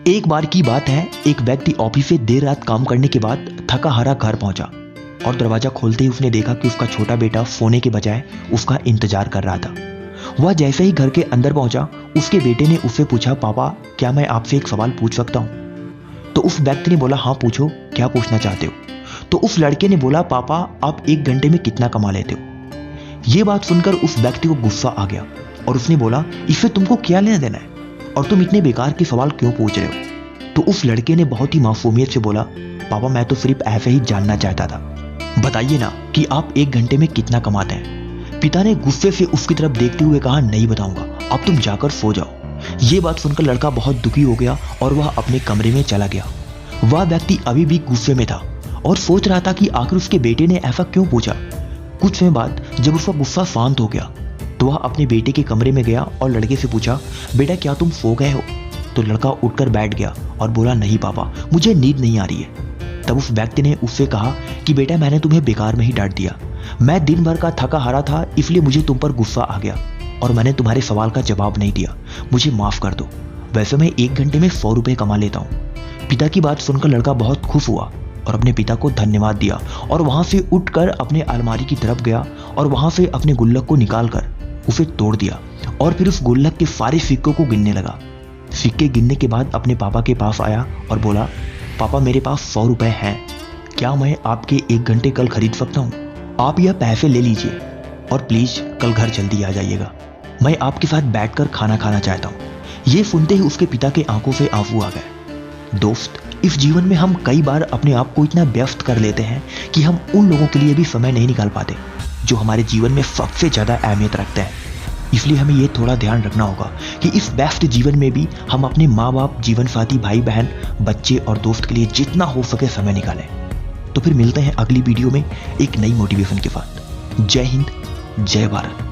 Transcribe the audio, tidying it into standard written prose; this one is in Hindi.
एक बार की बात है, एक व्यक्ति ऑफिस से देर रात काम करने के बाद थका हारा घर पहुंचा और दरवाजा खोलते ही उसने देखा कि उसका छोटा बेटा सोने के बजाय उसका इंतजार कर रहा था। वह जैसे ही घर के अंदर पहुंचा, उसके बेटे ने उससे पूछा, पापा क्या मैं आपसे एक सवाल पूछ सकता हूं? तो उस व्यक्ति ने बोला, हाँ पूछो, क्या पूछना चाहते हो? तो उस लड़के ने बोला, पापा आप 1 घंटे में कितना कमा लेते हो? ये बात सुनकर उस व्यक्ति को गुस्सा आ गया और उसने बोला, इससे तुमको क्या लेना देना है और तुम इतने बेकार के सवाल क्यों पूछ रहे हो? तो उस लड़के ने बहुत ही मासूमियत से बोला, पापा मैं तो सिर्फ ऐसे ही जानना चाहता था, बताइए ना कि आप 1 घंटे में कितना कमाते हैं। पिता ने गुस्से से उसकी तरफ देखते हुए कहा, नहीं बताऊंगा, अब तुम जाकर सो जाओ। ये बात सुनकर लड़का बहुत दुखी हो गया और वह अपने कमरे में चला गया। वह व्यक्ति अभी भी गुस्से में था और सोच रहा था कि आखिर उसके बेटे ने ऐसा क्यों पूछा। कुछ समय बाद जब उसका गुस्सा शांत हो गया तो वह अपने बेटे के कमरे में गया और लड़के से पूछा, बेटा क्या तुम सो गए हो? तो लड़का उठकर बैठ गया और बोला, नहीं पापा मुझे नींद नहीं आ रही है। तब उस व्यक्ति ने उससे कहा कि बेटा मैंने तुम्हें बेकार में ही डांट दिया, मैं दिन भर का थका हारा था इसलिए मुझे तुम पर गुस्सा आ गया और मैंने तुम्हारे सवाल का जवाब नहीं दिया, मुझे माफ कर दो। वैसे मैं 1 घंटे में 100 रुपए कमा लेता हूँ। पिता की बात सुनकर लड़का बहुत खुश हुआ और अपने पिता को धन्यवाद दिया और वहां से उठकर अपने अलमारी की तरफ गया और वहां से अपने गुल्लक को निकालकर उसे तोड़ दिया और फिर उस गुल्लक के सारे सिक्कों को गिनने लगा। सिक्के गिनने के बाद अपने पापा के पास आया और बोला, पापा मेरे पास 100 रुपए हैं, क्या मैं आपके 1 घंटे कल खरीद सकता हूँ? आप यह पैसे ले लीजिए और प्लीज कल घर जल्दी आ जाइएगा, मैं आपके साथ बैठकर खाना खाना चाहता हूँ। ये सुनते ही उसके पिता के आंखों से आंसू आ गए। दोस्त, इस जीवन में हम कई बार अपने आप को इतना व्यस्त कर लेते हैं कि हम उन लोगों के लिए भी समय नहीं निकाल पाते जो हमारे जीवन में सबसे ज्यादा अहमियत रखते हैं। इसलिए हमें ये थोड़ा ध्यान रखना होगा कि इस व्यस्त जीवन में भी हम अपने माँ बाप, जीवन साथी, भाई बहन, बच्चे और दोस्त के लिए जितना हो सके समय निकालें। तो फिर मिलते हैं अगली वीडियो में एक नई मोटिवेशन के साथ। जय हिंद, जय भारत।